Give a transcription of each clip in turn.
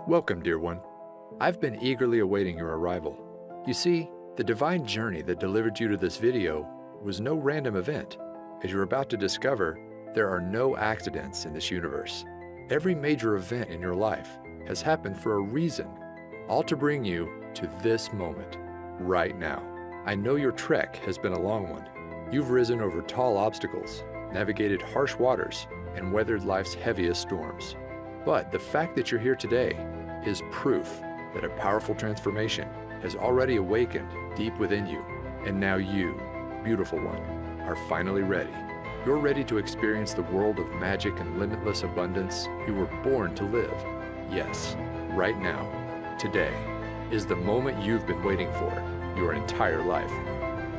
Welcome, dear one. I've been eagerly awaiting your arrival. You see, the divine journey that delivered you to this video was no random event. As you're about to discover, there are no accidents in this universe. Every major event in your life has happened for a reason, all to bring you to this moment, right now. I know your trek has been a long one. You've risen over tall obstacles, navigated harsh waters, and weathered life's heaviest storms. But the fact that you're here today is proof that a powerful transformation has already awakened deep within you. And now you, beautiful one, are finally ready. You're ready to experience the world of magic and limitless abundance you were born to live. Yes, right now, today, is the moment you've been waiting for your entire life.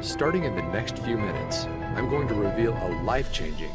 Starting in the next few minutes, I'm going to reveal a life-changing,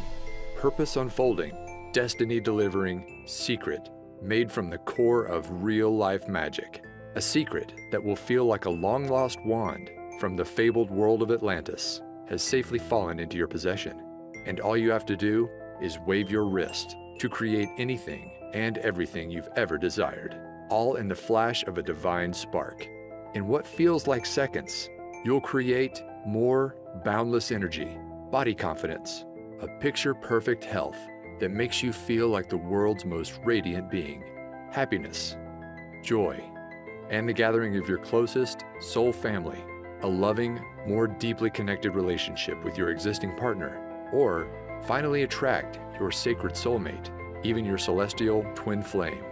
purpose-unfolding, destiny-delivering secret made from the core of real-life magic. A secret that will feel like a long-lost wand from the fabled world of Atlantis has safely fallen into your possession. And all you have to do is wave your wrist to create anything and everything you've ever desired, all in the flash of a divine spark. In what feels like seconds, you'll create more boundless energy, body confidence, a picture-perfect health that makes you feel like the world's most radiant being, happiness, joy, and the gathering of your closest soul family, a loving, more deeply connected relationship with your existing partner, or finally attract your sacred soulmate, even your celestial twin flame.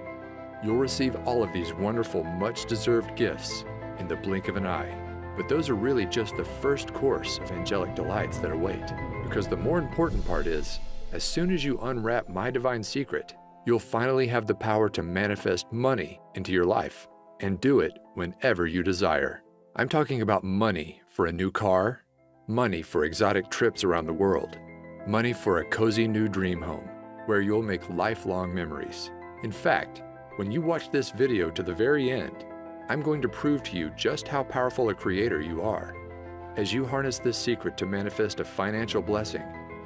You'll receive all of these wonderful, much-deserved gifts in the blink of an eye. But those are really just the first course of angelic delights that await, because the more important part is, as soon as you unwrap my divine secret, you'll finally have the power to manifest money into your life and do it whenever you desire. I'm talking about money for a new car, money for exotic trips around the world, money for a cozy new dream home where you'll make lifelong memories. In fact, when you watch this video to the very end, I'm going to prove to you just how powerful a creator you are. As you harness this secret to manifest a financial blessing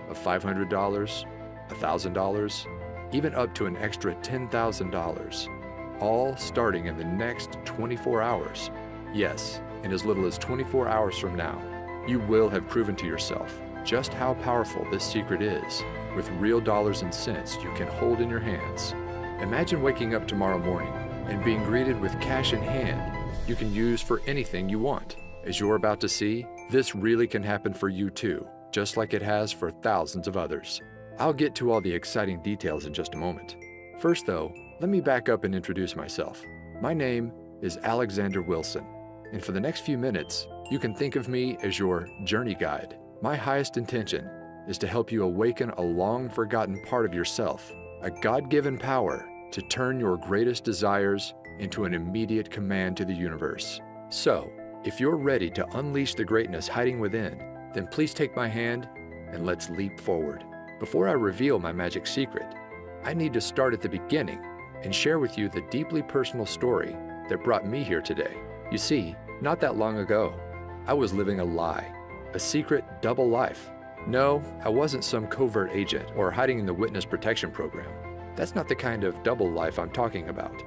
of $500, $1,000, even up to an extra $10,000, all starting in the next 24 hours. Yes, in as little as 24 hours from now, you will have proven to yourself just how powerful this secret is with real dollars and cents you can hold in your hands. Imagine waking up tomorrow morning and being greeted with cash in hand you can use for anything you want. As you're about to see, this really can happen for you too, just like it has for thousands of others. I'll get to all the exciting details in just a moment. First though, let me back up and introduce myself. My name is Alexander Wilson, and for the next few minutes, you can think of me as your journey guide. My highest intention is to help you awaken a long-forgotten part of yourself, a God-given power to turn your greatest desires into an immediate command to the universe. So, if you're ready to unleash the greatness hiding within, then please take my hand and let's leap forward. Before I reveal my magic secret, I need to start at the beginning and share with you the deeply personal story that brought me here today. You see, not that long ago, I was living a lie, a secret double life. No, I wasn't some covert agent or hiding in the witness protection program. That's not the kind of double life I'm talking about.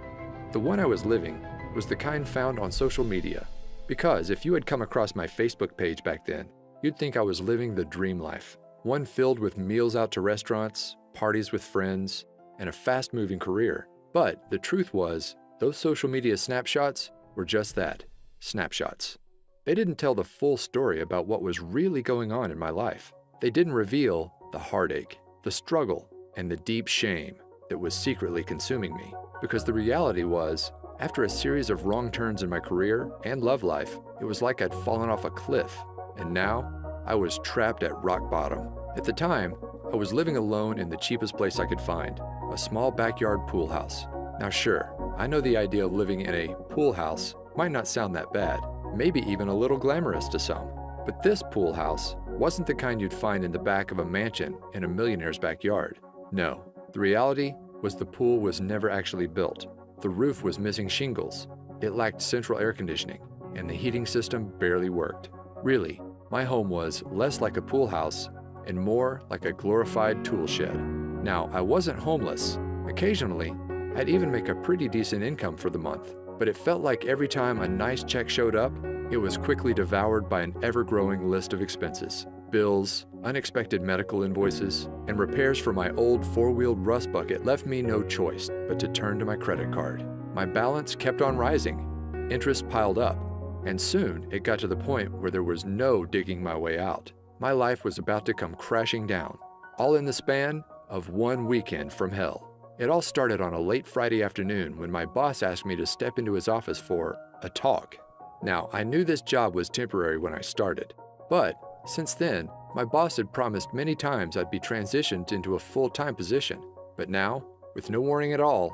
The one I was living was the kind found on social media, because if you had come across my Facebook page back then, you'd think I was living the dream life, one filled with meals out to restaurants, parties with friends, and a fast-moving career. But the truth was, those social media snapshots were just that, snapshots. They didn't tell the full story about what was really going on in my life. They didn't reveal the heartache, the struggle, and the deep shame that was secretly consuming me. Because the reality was, after a series of wrong turns in my career and love life, it was like I'd fallen off a cliff, and now I was trapped at rock bottom. At the time, I was living alone in the cheapest place I could find, a small backyard pool house. Now sure, I know the idea of living in a pool house might not sound that bad, maybe even a little glamorous to some. But this pool house wasn't the kind you'd find in the back of a mansion in a millionaire's backyard. No, the reality was the pool was never actually built. The roof was missing shingles, it lacked central air conditioning, and the heating system barely worked. Really, my home was less like a pool house and more like a glorified tool shed. Now, I wasn't homeless. Occasionally, I'd even make a pretty decent income for the month, but it felt like every time a nice check showed up, it was quickly devoured by an ever-growing list of expenses. Bills, unexpected medical invoices, and repairs for my old four-wheeled rust bucket left me no choice but to turn to my credit card. My balance kept on rising, interest piled up, and soon it got to the point where there was no digging my way out. My life was about to come crashing down, all in the span of one weekend from hell. It all started on a late Friday afternoon when my boss asked me to step into his office for a talk. Now, I knew this job was temporary when I started, but since then, my boss had promised many times I'd be transitioned into a full-time position. But now, with no warning at all,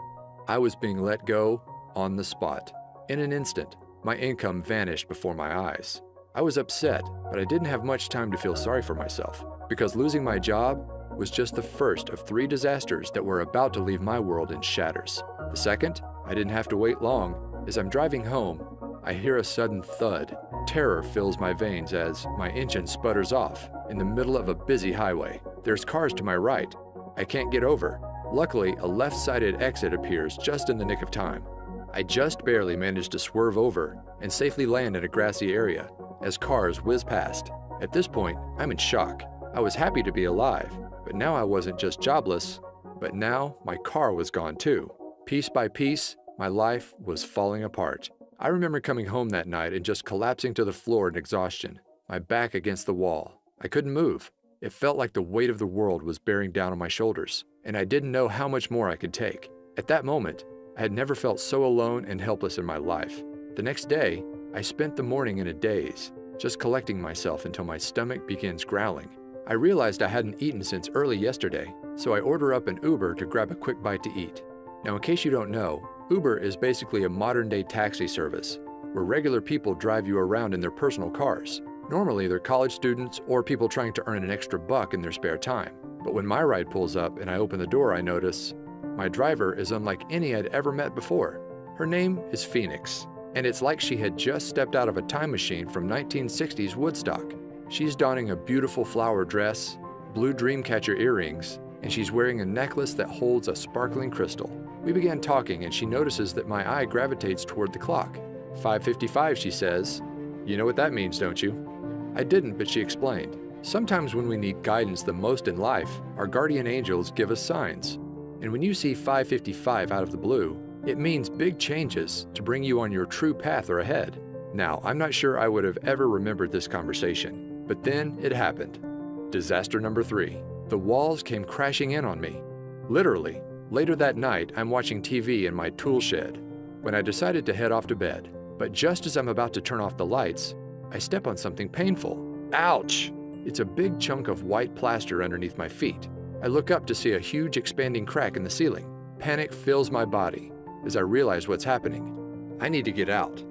I was being let go on the spot. In an instant, my income vanished before my eyes. I was upset, but I didn't have much time to feel sorry for myself, because losing my job was just the first of 3 disasters that were about to leave my world in shatters. The second, I didn't have to wait long. As I'm driving home, I hear a sudden thud. Terror fills my veins as my engine sputters off in the middle of a busy highway. There's cars to my right. I can't get over. Luckily, a left-sided exit appears just in the nick of time. I just barely managed to swerve over and safely land in a grassy area as cars whiz past. At this point, I'm in shock. I was happy to be alive, but now I wasn't just jobless, but now my car was gone too. Piece by piece, my life was falling apart. I remember coming home that night and just collapsing to the floor in exhaustion, my back against the wall. I couldn't move. It felt like the weight of the world was bearing down on my shoulders, and I didn't know how much more I could take. At that moment, I had never felt so alone and helpless in my life. The next day, I spent the morning in a daze, just collecting myself until my stomach begins growling. I realized I hadn't eaten since early yesterday, so I order up an Uber to grab a quick bite to eat. Now, in case you don't know, Uber is basically a modern-day taxi service, where regular people drive you around in their personal cars. Normally, they're college students or people trying to earn an extra buck in their spare time. But when my ride pulls up and I open the door, I notice my driver is unlike any I'd ever met before. Her name is Phoenix, and it's like she had just stepped out of a time machine from 1960s Woodstock. She's donning a beautiful flower dress, blue Dreamcatcher earrings, and she's wearing a necklace that holds a sparkling crystal. We began talking, and she notices that my eye gravitates toward the clock. 5:55, she says. You know what that means, don't you? I didn't, but she explained. Sometimes when we need guidance the most in life, our guardian angels give us signs. And when you see 5:55 out of the blue, it means big changes to bring you on your true path or ahead. Now, I'm not sure I would have ever remembered this conversation, but then it happened. Disaster number 3. The walls came crashing in on me. Literally. Later that night, I'm watching TV in my tool shed when I decided to head off to bed. But just as I'm about to turn off the lights, I step on something painful. Ouch! It's a big chunk of white plaster underneath my feet. I look up to see a huge expanding crack in the ceiling. Panic fills my body as I realize what's happening. I need to get out.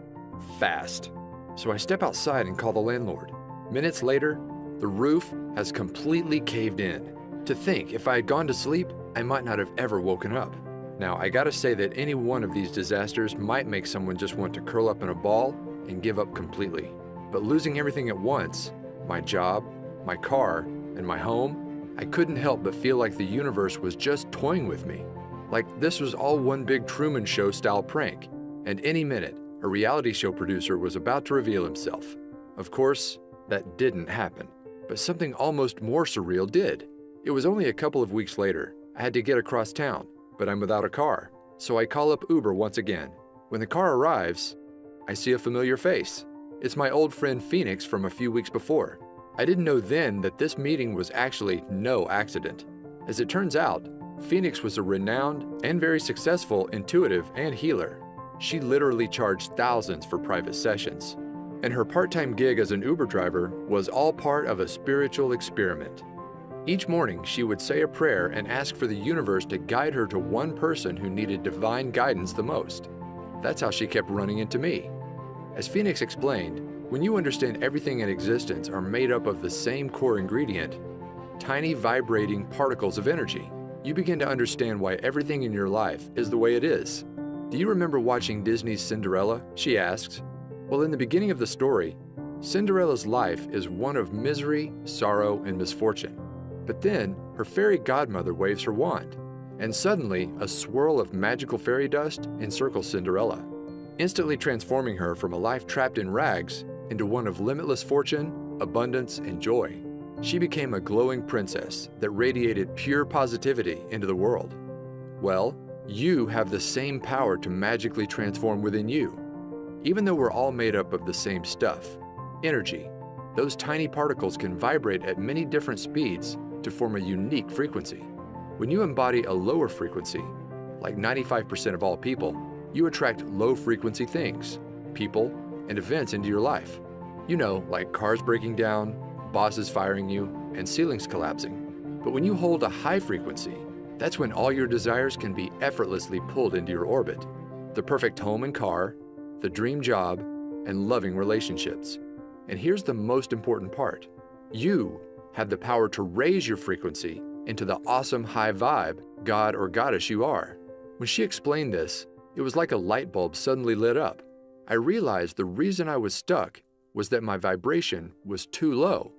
Fast. So I step outside and call the landlord. Minutes later, the roof has completely caved in. To think, if I had gone to sleep, I might not have ever woken up. Now, I gotta say that any one of these disasters might make someone just want to curl up in a ball and give up completely. But losing everything at once, my job, my car, and my home, I couldn't help but feel like the universe was just toying with me. Like this was all one big Truman Show style prank, and any minute, a reality show producer was about to reveal himself. Of course, that didn't happen, but something almost more surreal did. It was only a couple of weeks later. I had to get across town, but I'm without a car, so I call up Uber once again. When the car arrives, I see a familiar face. It's my old friend Phoenix from a few weeks before. I didn't know then that this meeting was actually no accident. As it turns out, Phoenix was a renowned and very successful intuitive and healer. She literally charged thousands for private sessions. And her part-time gig as an Uber driver was all part of a spiritual experiment. Each morning, she would say a prayer and ask for the universe to guide her to one person who needed divine guidance the most. That's how she kept running into me. As Phoenix explained, when you understand everything in existence are made up of the same core ingredient, tiny vibrating particles of energy, you begin to understand why everything in your life is the way it is. Do you remember watching Disney's Cinderella? She asks. Well, in the beginning of the story, Cinderella's life is one of misery, sorrow, and misfortune. But then, her fairy godmother waves her wand, and suddenly a swirl of magical fairy dust encircles Cinderella, instantly transforming her from a life trapped in rags into one of limitless fortune, abundance, and joy. She became a glowing princess that radiated pure positivity into the world. Well, you have the same power to magically transform within you. Even though we're all made up of the same stuff, energy, those tiny particles can vibrate at many different speeds to form a unique frequency. When you embody a lower frequency, like 95% of all people, you attract low-frequency things, people, and events into your life. You know, like cars breaking down, bosses firing you, and ceilings collapsing. But when you hold a high frequency, that's when all your desires can be effortlessly pulled into your orbit. The perfect home and car, the dream job, and loving relationships. And here's the most important part. You have the power to raise your frequency into the awesome high vibe God or goddess you are. When she explained this, it was like a light bulb suddenly lit up. I realized the reason I was stuck was that my vibration was too low.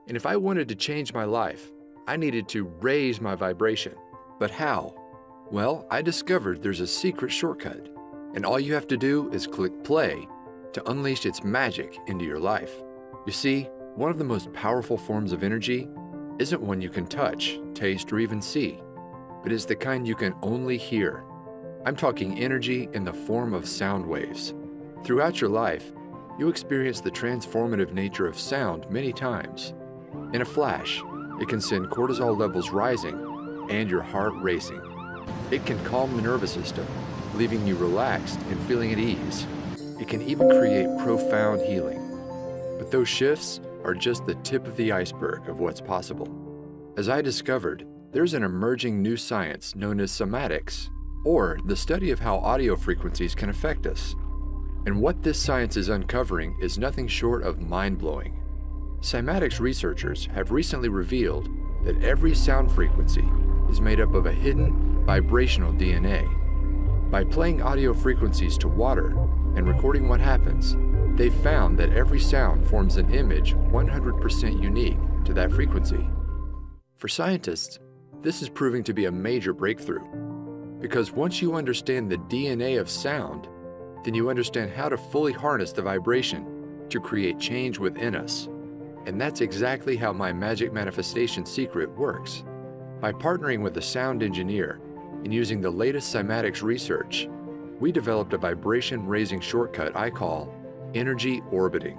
And if I wanted to change my life, I needed to raise my vibration. But how? Well, I discovered there's a secret shortcut, and all you have to do is click play to unleash its magic into your life. You see, one of the most powerful forms of energy isn't one you can touch, taste, or even see, but is the kind you can only hear. I'm talking energy in the form of sound waves. Throughout your life, you experience the transformative nature of sound many times. In a flash, it can send cortisol levels rising and your heart racing. It can calm the nervous system, leaving you relaxed and feeling at ease. It can even create profound healing. But those shifts are just the tip of the iceberg of what's possible. As I discovered, there's an emerging new science known as cymatics, or the study of how audio frequencies can affect us. And what this science is uncovering is nothing short of mind-blowing. Cymatics researchers have recently revealed that every sound frequency is made up of a hidden vibrational DNA. By playing audio frequencies to water and recording what happens, they found that every sound forms an image 100% unique to that frequency. For scientists, this is proving to be a major breakthrough, because once you understand the DNA of sound, then you understand how to fully harness the vibration to create change within us. And that's exactly how my Magic Manifestation Secret works. By partnering with a sound engineer and using the latest cymatics research, we developed a vibration-raising shortcut I call energy orbiting.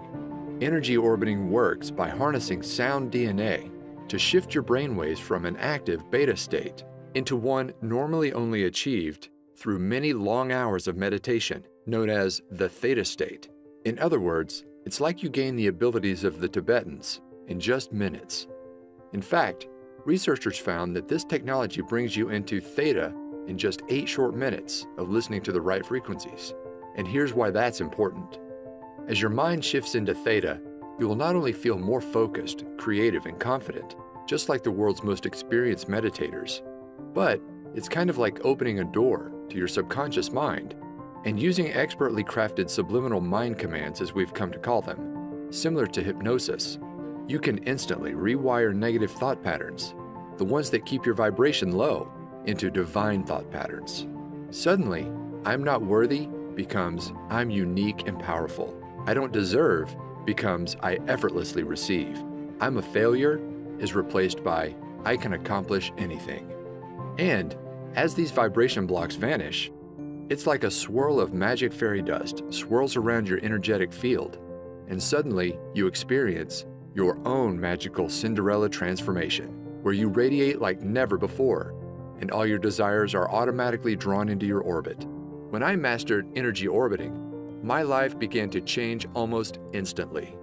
Energy orbiting works by harnessing sound DNA to shift your brainwaves from an active beta state into one normally only achieved through many long hours of meditation, known as the theta state. In other words, it's like you gain the abilities of the Tibetans in just minutes. In fact, researchers found that this technology brings you into theta in just 8 short minutes of listening to the right frequencies. And here's why that's important. As your mind shifts into theta, you will not only feel more focused, creative, and confident, just like the world's most experienced meditators, but it's kind of like opening a door to your subconscious mind and using expertly crafted subliminal mind commands, as we've come to call them. Similar to hypnosis, you can instantly rewire negative thought patterns, the ones that keep your vibration low, into divine thought patterns. Suddenly, I'm not worthy becomes I'm unique and powerful. I don't deserve becomes I effortlessly receive. I'm a failure is replaced by I can accomplish anything. And as these vibration blocks vanish, it's like a swirl of magic fairy dust swirls around your energetic field, and suddenly you experience your own magical Cinderella transformation, where you radiate like never before, and all your desires are automatically drawn into your orbit. When I mastered energy orbiting, my life began to change almost instantly.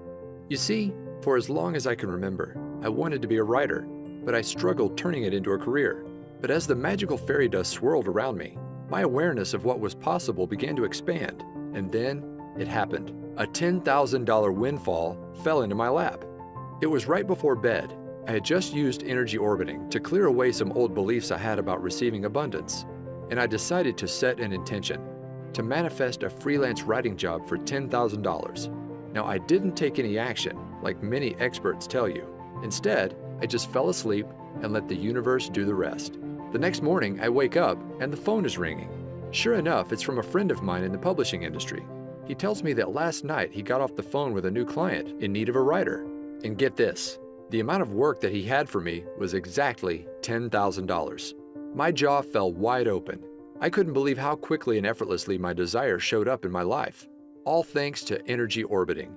You see, for as long as I can remember, I wanted to be a writer, but I struggled turning it into a career. But as the magical fairy dust swirled around me, my awareness of what was possible began to expand, and then it happened. A $10,000 windfall fell into my lap. It was right before bed. I had just used energy orbiting to clear away some old beliefs I had about receiving abundance, and I decided to set an intention to manifest a freelance writing job for $10,000. Now, I didn't take any action, like many experts tell you. Instead, I just fell asleep and let the universe do the rest. The next morning, I wake up and the phone is ringing. Sure enough, it's from a friend of mine in the publishing industry. He tells me that last night he got off the phone with a new client in need of a writer. And get this, the amount of work that he had for me was exactly $10,000. My jaw fell wide open. I couldn't believe how quickly and effortlessly my desire showed up in my life, all thanks to energy orbiting.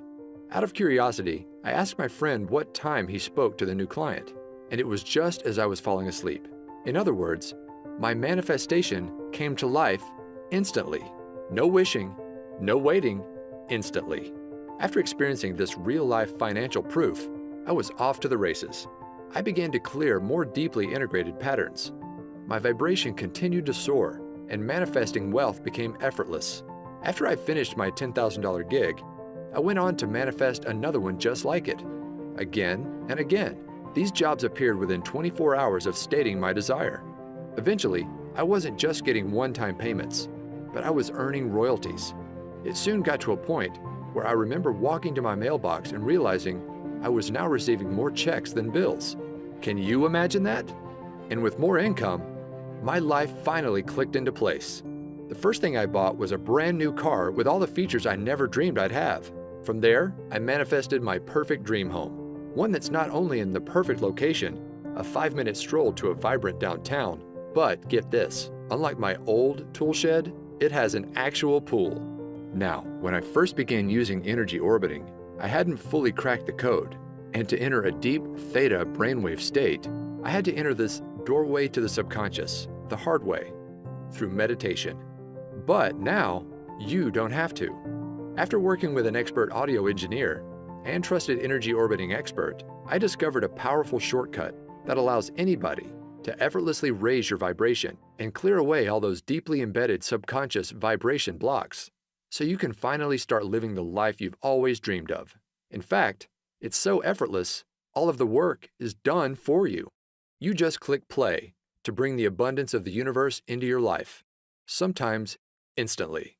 Out of curiosity, I asked my friend what time he spoke to the new client, and it was just as I was falling asleep. In other words, my manifestation came to life instantly. No wishing, no waiting, instantly. After experiencing this real-life financial proof, I was off to the races. I began to clear more deeply integrated patterns. My vibration continued to soar, and manifesting wealth became effortless. After I finished my $10,000 gig, I went on to manifest another one just like it. Again and again, these jobs appeared within 24 hours of stating my desire. Eventually, I wasn't just getting one-time payments, but I was earning royalties. It soon got to a point where I remember walking to my mailbox and realizing I was now receiving more checks than bills. Can you imagine that? And with more income, my life finally clicked into place. The first thing I bought was a brand new car with all the features I never dreamed I'd have. From there, I manifested my perfect dream home, one that's not only in the perfect location, a 5-minute stroll to a vibrant downtown, but get this, unlike my old tool shed, it has an actual pool. Now, when I first began using energy orbiting, I hadn't fully cracked the code, and to enter a deep theta brainwave state, I had to enter this doorway to the subconscious, the hard way, through meditation. But now, you don't have to. After working with an expert audio engineer and trusted energy orbiting expert, I discovered a powerful shortcut that allows anybody to effortlessly raise your vibration and clear away all those deeply embedded subconscious vibration blocks, so you can finally start living the life you've always dreamed of. In fact, it's so effortless, all of the work is done for you. You just click play to bring the abundance of the universe into your life, sometimes instantly.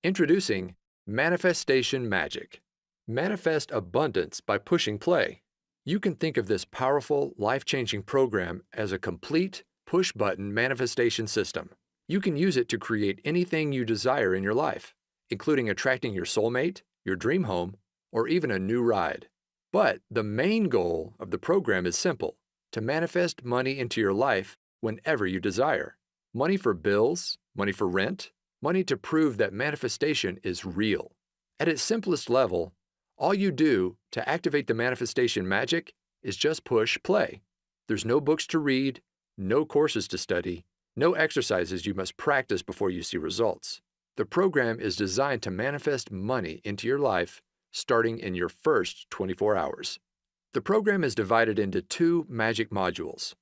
Introducing Manifestation Magic. Manifest abundance by pushing play. You can think of this powerful, life-changing program as a complete, push-button manifestation system. You can use it to create anything you desire in your life, including attracting your soulmate, your dream home, or even a new ride. But the main goal of the program is simple: to manifest money into your life whenever you desire. Money for bills, money for rent, money to prove that manifestation is real. At its simplest level, all you do to activate the manifestation magic is just push play. There's no books to read, no courses to study, no exercises you must practice before you see results. The program is designed to manifest money into your life starting in your first 24 hours. The program is divided into 2 magic modules.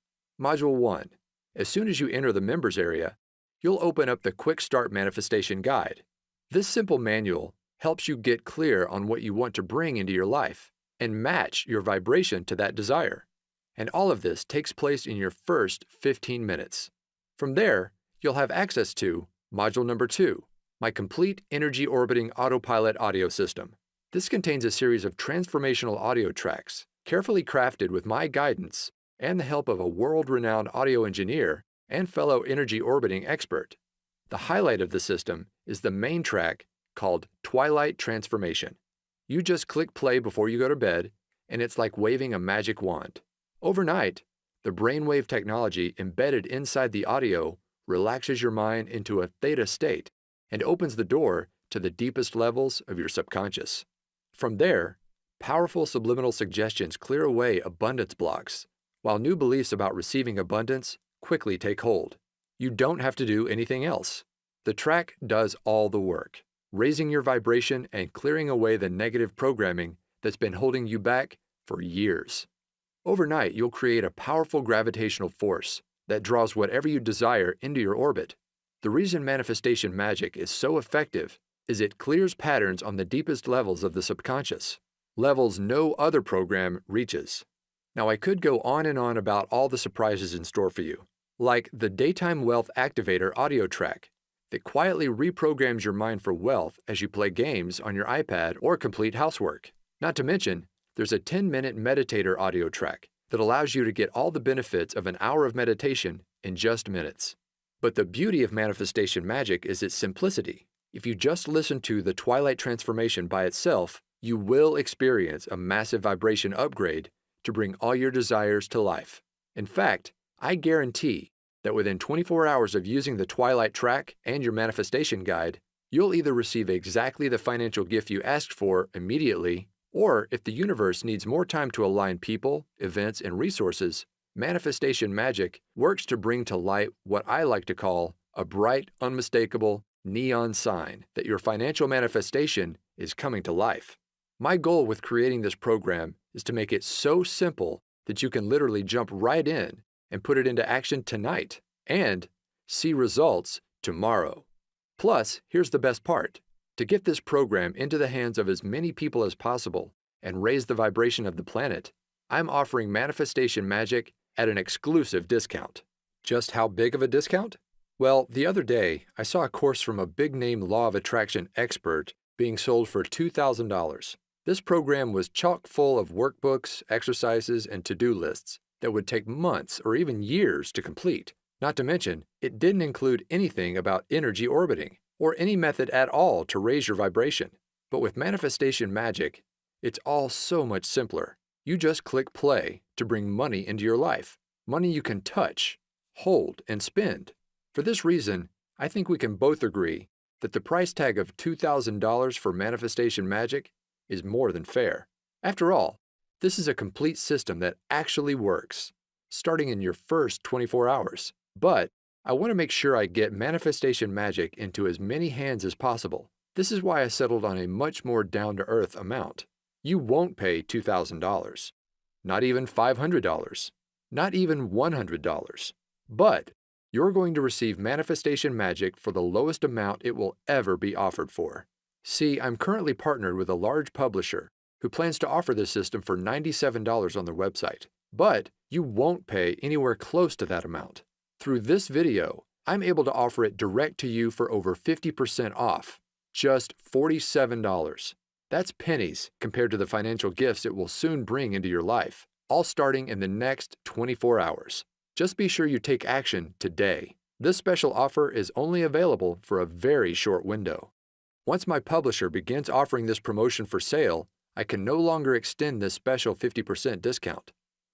Module 1. As soon as you enter the members area, you'll open up the Quick Start Manifestation Guide. This simple manual helps you get clear on what you want to bring into your life and match your vibration to that desire. And all of this takes place in your first 15 minutes. From there, you'll have access to Module number 2, my complete energy orbiting autopilot audio system. This contains a series of transformational audio tracks, carefully crafted with my guidance and the help of a world-renowned audio engineer and fellow energy orbiting expert. The highlight of the system is the main track called Twilight Transformation. You just click play before you go to bed, and it's like waving a magic wand. Overnight, the brainwave technology embedded inside the audio relaxes your mind into a theta state and opens the door to the deepest levels of your subconscious. From there, powerful subliminal suggestions clear away abundance blocks, while new beliefs about receiving abundance quickly take hold. You don't have to do anything else. The track does all the work, raising your vibration and clearing away the negative programming that's been holding you back for years. Overnight, you'll create a powerful gravitational force that draws whatever you desire into your orbit. The reason manifestation magic is so effective is it clears patterns on the deepest levels of the subconscious, levels no other program reaches. Now, I could go on and on about all the surprises in store for you, like the Daytime Wealth Activator audio track that quietly reprograms your mind for wealth as you play games on your iPad or complete housework. Not to mention, there's a 10-minute meditator audio track that allows you to get all the benefits of an hour of meditation in just minutes. But the beauty of Manifestation Magic is its simplicity. If you just listen to the Twilight Transformation by itself, you will experience a massive vibration upgrade to bring all your desires to life. In fact, I guarantee that within 24 hours of using the Twilight track and your manifestation guide, you'll either receive exactly the financial gift you asked for immediately, or if the universe needs more time to align people, events, and resources, Manifestation Magic works to bring to light what I like to call a bright, unmistakable neon sign that your financial manifestation is coming to life. My goal with creating this program is to make it so simple that you can literally jump right in and put it into action tonight and see results tomorrow. Plus, here's the best part. To get this program into the hands of as many people as possible and raise the vibration of the planet, I'm offering Manifestation Magic at an exclusive discount. Just how big of a discount? Well, the other day, I saw a course from a big-name Law of Attraction expert being sold for $2,000. This program was chock full of workbooks, exercises, and to-do lists that would take months or even years to complete. Not to mention, it didn't include anything about energy orbiting or any method at all to raise your vibration. But with Manifestation Magic, it's all so much simpler. You just click play to bring money into your life, money you can touch, hold, and spend. For this reason, I think we can both agree that the price tag of $2,000 for Manifestation Magic is more than fair. After all, this is a complete system that actually works, starting in your first 24 hours. But I want to make sure I get Manifestation Magic into as many hands as possible. This is why I settled on a much more down-to-earth amount. You won't pay $2,000, not even $500, not even $100. But you're going to receive Manifestation Magic for the lowest amount it will ever be offered for. See, I'm currently partnered with a large publisher who plans to offer this system for $97 on their website. But you won't pay anywhere close to that amount. Through this video, I'm able to offer it direct to you for over 50% off, just $47. That's pennies compared to the financial gifts it will soon bring into your life, all starting in the next 24 hours. Just be sure you take action today. This special offer is only available for a very short window. Once my publisher begins offering this promotion for sale, I can no longer extend this special 50% discount.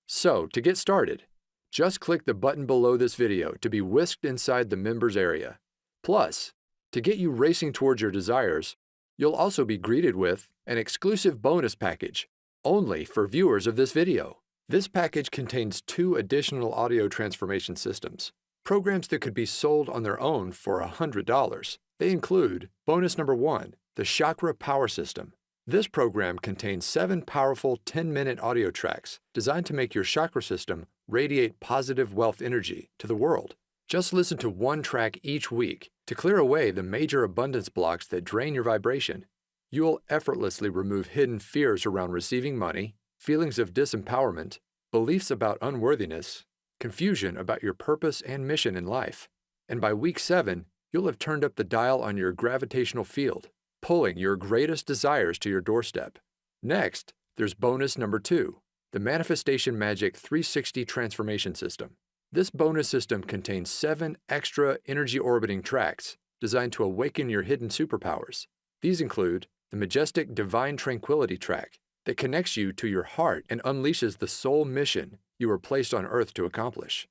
So, to get started, just click the button below this video to be whisked inside the members area. Plus, to get you racing towards your desires, you'll also be greeted with an exclusive bonus package, only for viewers of this video. This package contains 2 additional audio transformation systems, programs that could be sold on their own for $100. They include bonus number 1, the Chakra Power System. This program contains 7 powerful 10-minute audio tracks designed to make your chakra system radiate positive wealth energy to the world. Just listen to 1 track each week to clear away the major abundance blocks that drain your vibration. You'll effortlessly remove hidden fears around receiving money, feelings of disempowerment, beliefs about unworthiness, confusion about your purpose and mission in life. And by week 7, you'll have turned up the dial on your gravitational field, pulling your greatest desires to your doorstep. Next, there's bonus number 2, the Manifestation Magic 360 Transformation System. This bonus system contains 7 extra energy orbiting tracks designed to awaken your hidden superpowers. These include the majestic Divine Tranquility track that connects you to your heart and unleashes the soul mission you were placed on Earth to accomplish.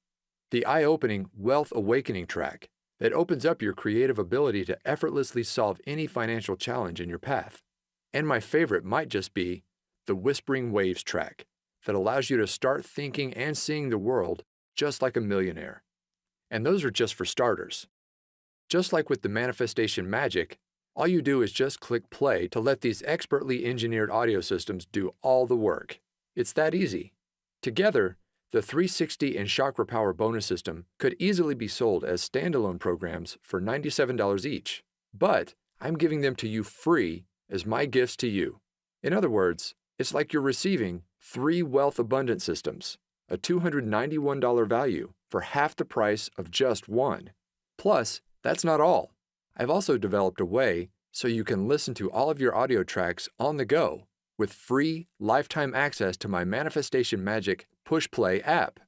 The eye-opening Wealth Awakening track that opens up your creative ability to effortlessly solve any financial challenge in your path. And my favorite might just be the Whispering Waves track that allows you to start thinking and seeing the world just like a millionaire. And those are just for starters. Just like with the Manifestation Magic, all you do is just click play to let these expertly engineered audio systems do all the work. It's that easy. Together, the 360 and Chakra Power bonus system could easily be sold as standalone programs for $97 each, but I'm giving them to you free as my gifts to you. In other words, it's like you're receiving 3 wealth abundance systems, a $291 value for half the price of just 1. Plus, that's not all. I've also developed a way so you can listen to all of your audio tracks on the go with free lifetime access to my Manifestation Magic Push Play app.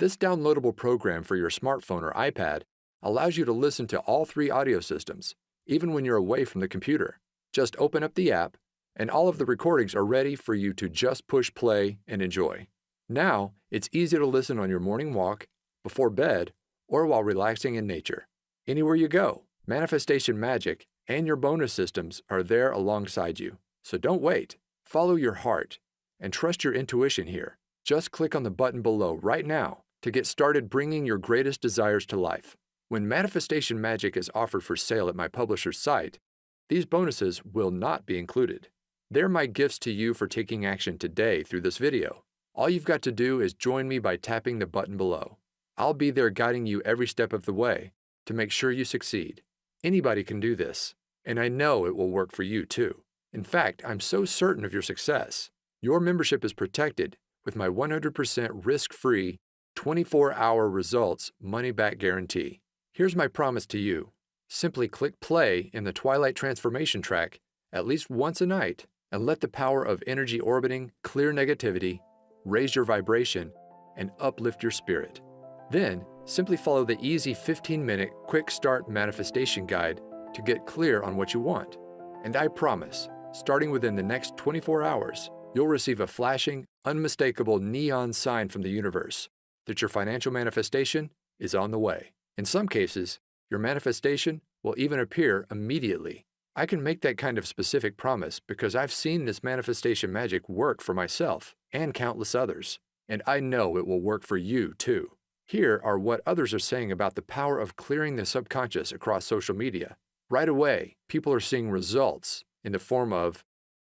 This downloadable program for your smartphone or iPad allows you to listen to all three audio systems, even when you're away from the computer. Just open up the app, and all of the recordings are ready for you to just push play and enjoy. Now, it's easy to listen on your morning walk, before bed, or while relaxing in nature. Anywhere you go, Manifestation Magic and your bonus systems are there alongside you. So don't wait. Follow your heart and trust your intuition here. Just click on the button below right now to get started bringing your greatest desires to life. When Manifestation Magic is offered for sale at my publisher's site, these bonuses will not be included. They're my gifts to you for taking action today through this video. All you've got to do is join me by tapping the button below. I'll be there guiding you every step of the way to make sure you succeed. Anybody can do this, and I know it will work for you too. In fact, I'm so certain of your success. Your membership is protected with my 100% risk-free, 24-hour results money-back guarantee. Here's my promise to you. Simply click play in the Twilight Transformation track at least once a night and let the power of energy orbiting clear negativity, raise your vibration, and uplift your spirit. Then, simply follow the easy 15-minute quick start manifestation guide to get clear on what you want. And I promise, starting within the next 24 hours, you'll receive a flashing, unmistakable neon sign from the universe that your financial manifestation is on the way. In some cases, your manifestation will even appear immediately. I can make that kind of specific promise because I've seen this manifestation magic work for myself and countless others, and I know it will work for you too. Here are what others are saying about the power of clearing the subconscious across social media. Right away, people are seeing results in the form of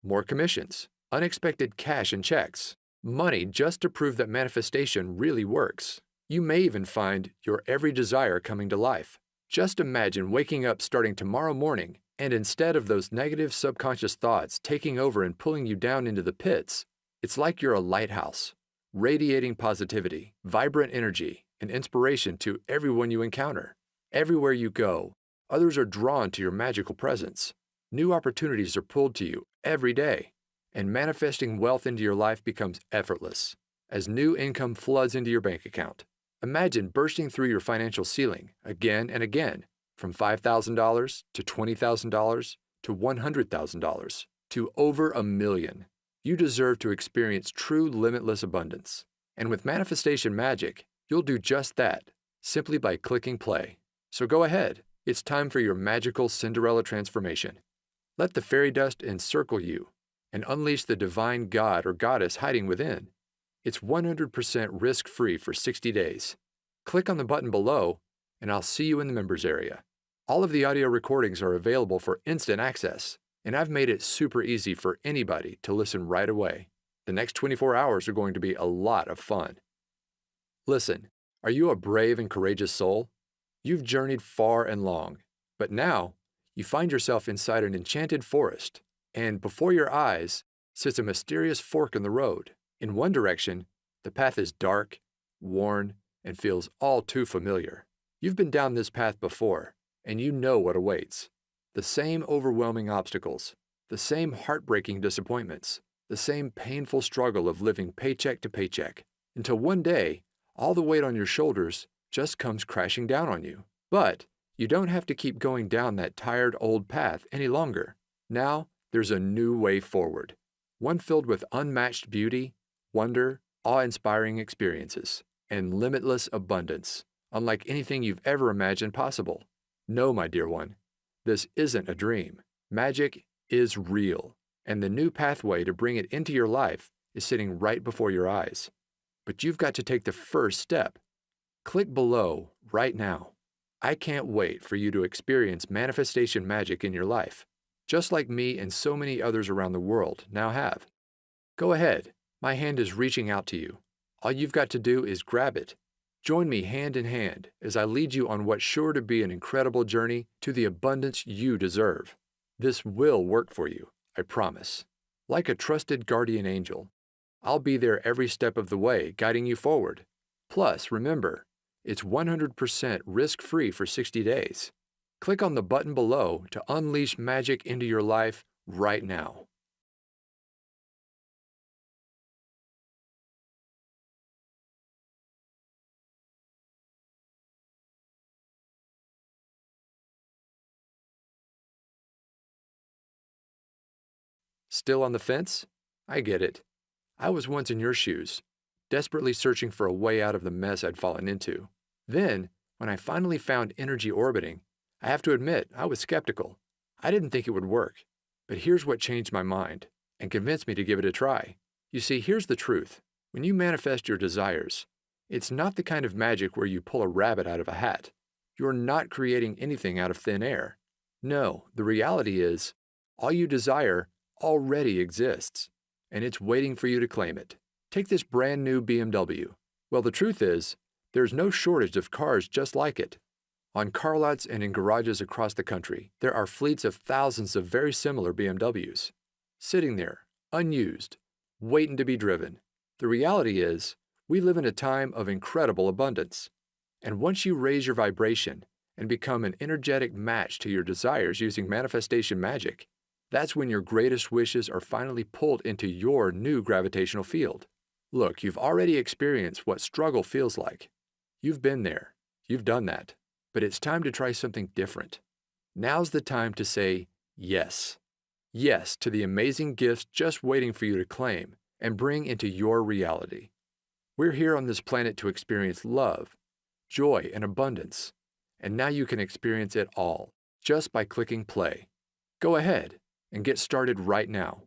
more commissions, unexpected cash and checks, money just to prove that manifestation really works. You may even find your every desire coming to life. Just imagine waking up starting tomorrow morning, and instead of those negative subconscious thoughts taking over and pulling you down into the pits, it's like you're a lighthouse, radiating positivity, vibrant energy, and inspiration to everyone you encounter. Everywhere you go, others are drawn to your magical presence. New opportunities are pulled to you every day, and manifesting wealth into your life becomes effortless as new income floods into your bank account. Imagine bursting through your financial ceiling again and again, from $5,000 to $20,000 to $100,000 to over $1 million. You deserve to experience true limitless abundance. And with Manifestation Magic, you'll do just that, simply by clicking play. So go ahead, it's time for your magical Cinderella transformation. Let the fairy dust encircle you and unleash the divine god or goddess hiding within. It's 100% risk-free for 60 days. Click on the button below, and I'll see you in the members area. All of the audio recordings are available for instant access, and I've made it super easy for anybody to listen right away. The next 24 hours are going to be a lot of fun. Listen, are you a brave and courageous soul? You've journeyed far and long, but now you find yourself inside an enchanted forest, and before your eyes sits a mysterious fork in the road. In one direction, the path is dark, worn, and feels all too familiar. You've been down this path before, and you know what awaits. The same overwhelming obstacles, the same heartbreaking disappointments, the same painful struggle of living paycheck to paycheck, until one day, all the weight on your shoulders just comes crashing down on you. But you don't have to keep going down that tired old path any longer. Now, there's a new way forward, one filled with unmatched beauty, wonder, awe-inspiring experiences, and limitless abundance, unlike anything you've ever imagined possible. No, my dear one, this isn't a dream. Magic is real, and the new pathway to bring it into your life is sitting right before your eyes. But you've got to take the first step. Click below right now. I can't wait for you to experience Manifestation Magic in your life, just like me and so many others around the world now have. Go ahead. My hand is reaching out to you. All you've got to do is grab it. Join me hand in hand as I lead you on what's sure to be an incredible journey to the abundance you deserve. This will work for you, I promise. Like a trusted guardian angel, I'll be there every step of the way, guiding you forward. Plus, remember, it's 100% risk-free for 60 days. Click on the button below to unleash magic into your life right now. Still on the fence? I get it. I was once in your shoes, desperately searching for a way out of the mess I'd fallen into. Then, when I finally found energy orbiting, I have to admit I was skeptical. I didn't think it would work. But here's what changed my mind and convinced me to give it a try. You see, here's the truth. When you manifest your desires, it's not the kind of magic where you pull a rabbit out of a hat. You're not creating anything out of thin air. No, the reality is, all you desire already exists, and it's waiting for you to claim it. Take this brand new BMW. Well, the truth is, there's no shortage of cars just like it. On car lots and in garages across the country, there are fleets of thousands of very similar BMWs, sitting there, unused, waiting to be driven. The reality is, we live in a time of incredible abundance. And once you raise your vibration and become an energetic match to your desires using manifestation magic, that's when your greatest wishes are finally pulled into your new gravitational field. Look, you've already experienced what struggle feels like. You've been there. You've done that. But it's time to try something different. Now's the time to say yes. Yes to the amazing gifts just waiting for you to claim and bring into your reality. We're here on this planet to experience love, joy, and abundance. And now you can experience it all just by clicking play. Go ahead and get started right now.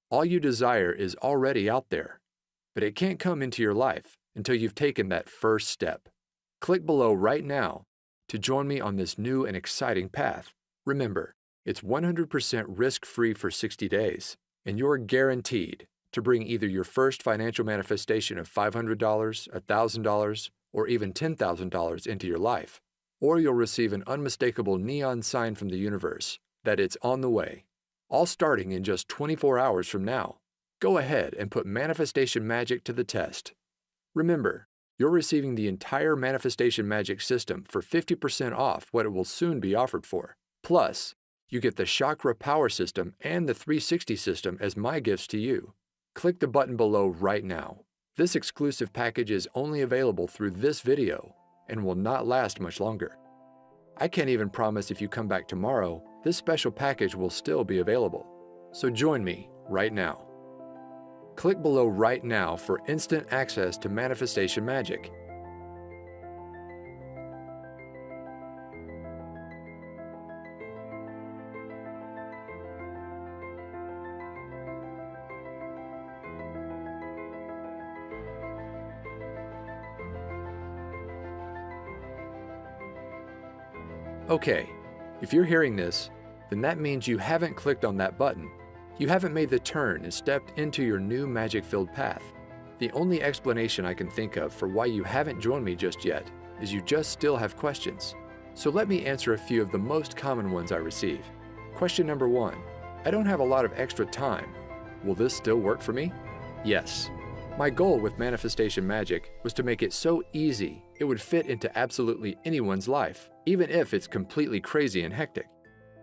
All you desire is already out there, but it can't come into your life until you've taken that first step. Click below right now to join me on this new and exciting path. Remember, it's 100% risk-free for 60 days, and you're guaranteed to bring either your first financial manifestation of $500, $1,000, or even $10,000 into your life, or you'll receive an unmistakable neon sign from the universe that it's on the way, all starting in just 24 hours from now. Go ahead and put manifestation magic to the test. Remember, you're receiving the entire manifestation magic system for 50% off what it will soon be offered for. Plus, you get the Chakra Power System and the 360 system as my gifts to you. Click the button below right now. This exclusive package is only available through this video and will not last much longer. I can't even promise if you come back tomorrow, this special package will still be available. So join me right now. Click below right now for instant access to manifestation magic. Okay, if you're hearing this, then that means you haven't clicked on that button. You haven't made the turn and stepped into your new magic-filled path. The only explanation I can think of for why you haven't joined me just yet is you just still have questions. So let me answer a few of the most common ones I receive. Question number 1. I don't have a lot of extra time. Will this still work for me? Yes. My goal with manifestation magic was to make it so easy it would fit into absolutely anyone's life, even if it's completely crazy and hectic.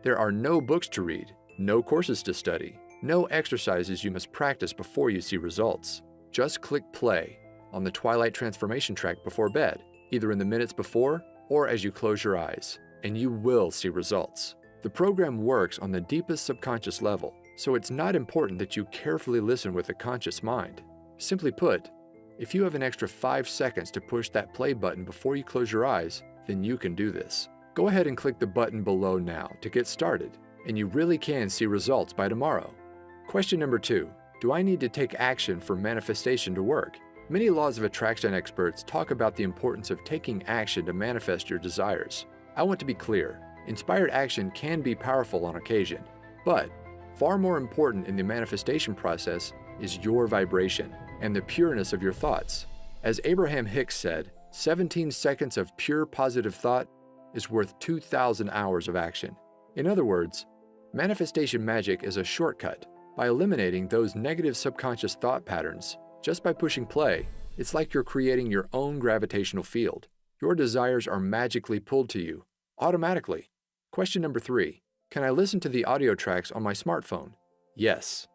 There are no books to read, no courses to study, no exercises you must practice before you see results. Just click play on the Twilight Transformation track before bed, either in the minutes before or as you close your eyes, and you will see results. The program works on the deepest subconscious level, so it's not important that you carefully listen with a conscious mind. Simply put, if you have an extra 5 seconds to push that play button before you close your eyes, then you can do this. Go ahead and click the button below now to get started, and you really can see results by tomorrow. Question number 2. Do I need to take action for manifestation to work? Many laws of attraction experts talk about the importance of taking action to manifest your desires. I want to be clear, inspired action can be powerful on occasion, but far more important in the manifestation process is your vibration and the pureness of your thoughts. As Abraham Hicks said, 17 seconds of pure positive thought is worth 2,000 hours of action. In other words, manifestation magic is a shortcut. By eliminating those negative subconscious thought patterns, just by pushing play, it's like you're creating your own gravitational field. Your desires are magically pulled to you, automatically. Question number 3. Can I listen to the audio tracks on my smartphone? Yes.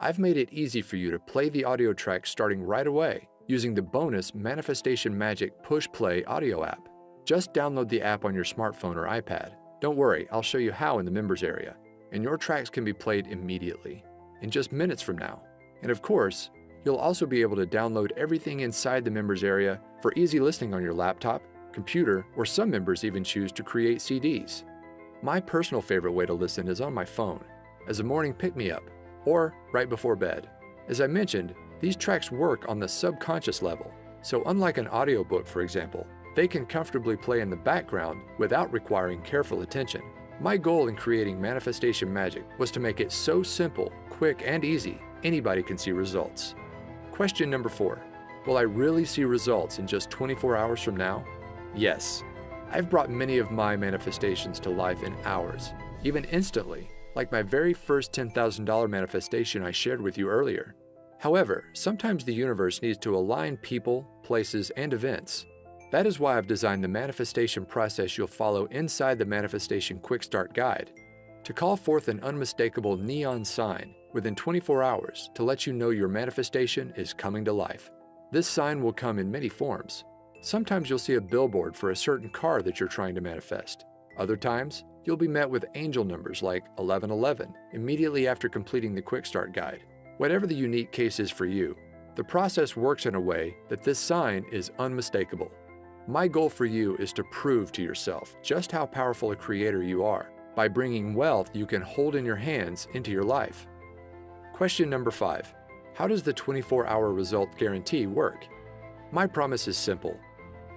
I've made it easy for you to play the audio tracks starting right away using the bonus Manifestation Magic Push Play audio app. Just download the app on your smartphone or iPad. Don't worry, I'll show you how in the members area, and your tracks can be played immediately. in just minutes from now. And of course, you'll also be able to download everything inside the members area for easy listening on your laptop, computer, or some members even choose to create CDs. My personal favorite way to listen is on my phone, as a morning pick-me-up, or right before bed. As I mentioned, these tracks work on the subconscious level, so unlike an audiobook, for example, they can comfortably play in the background without requiring careful attention. My goal in creating Manifestation Magic was to make it so simple, quick, and easy, anybody can see results. Question number 4. Will I really see results in just 24 hours from now? Yes. I've brought many of my manifestations to life in hours, even instantly, like my very first $10,000 manifestation I shared with you earlier. However, sometimes the universe needs to align people, places, and events. That is why I've designed the manifestation process you'll follow inside the Manifestation Quick Start Guide, to call forth an unmistakable neon sign within 24 hours to let you know your manifestation is coming to life. This sign will come in many forms. Sometimes you'll see a billboard for a certain car that you're trying to manifest. Other times, you'll be met with angel numbers like 1111 immediately after completing the Quick Start Guide. Whatever the unique case is for you, the process works in a way that this sign is unmistakable. My goal for you is to prove to yourself just how powerful a creator you are by bringing wealth you can hold in your hands into your life. Question number 5. How does the 24-hour result guarantee work? My promise is simple.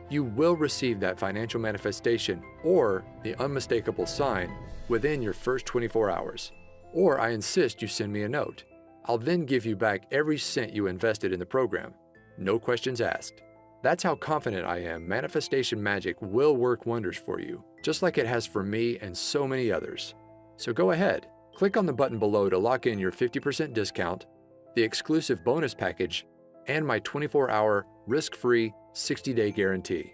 You will receive that financial manifestation or the unmistakable sign within your first 24 hours. Or I insist you send me a note. I'll then give you back every cent you invested in the program. No questions asked. That's how confident I am Manifestation Magic will work wonders for you, just like it has for me and so many others. So go ahead, click on the button below to lock in your 50% discount, the exclusive bonus package, and my 24-hour risk-free 60-day guarantee.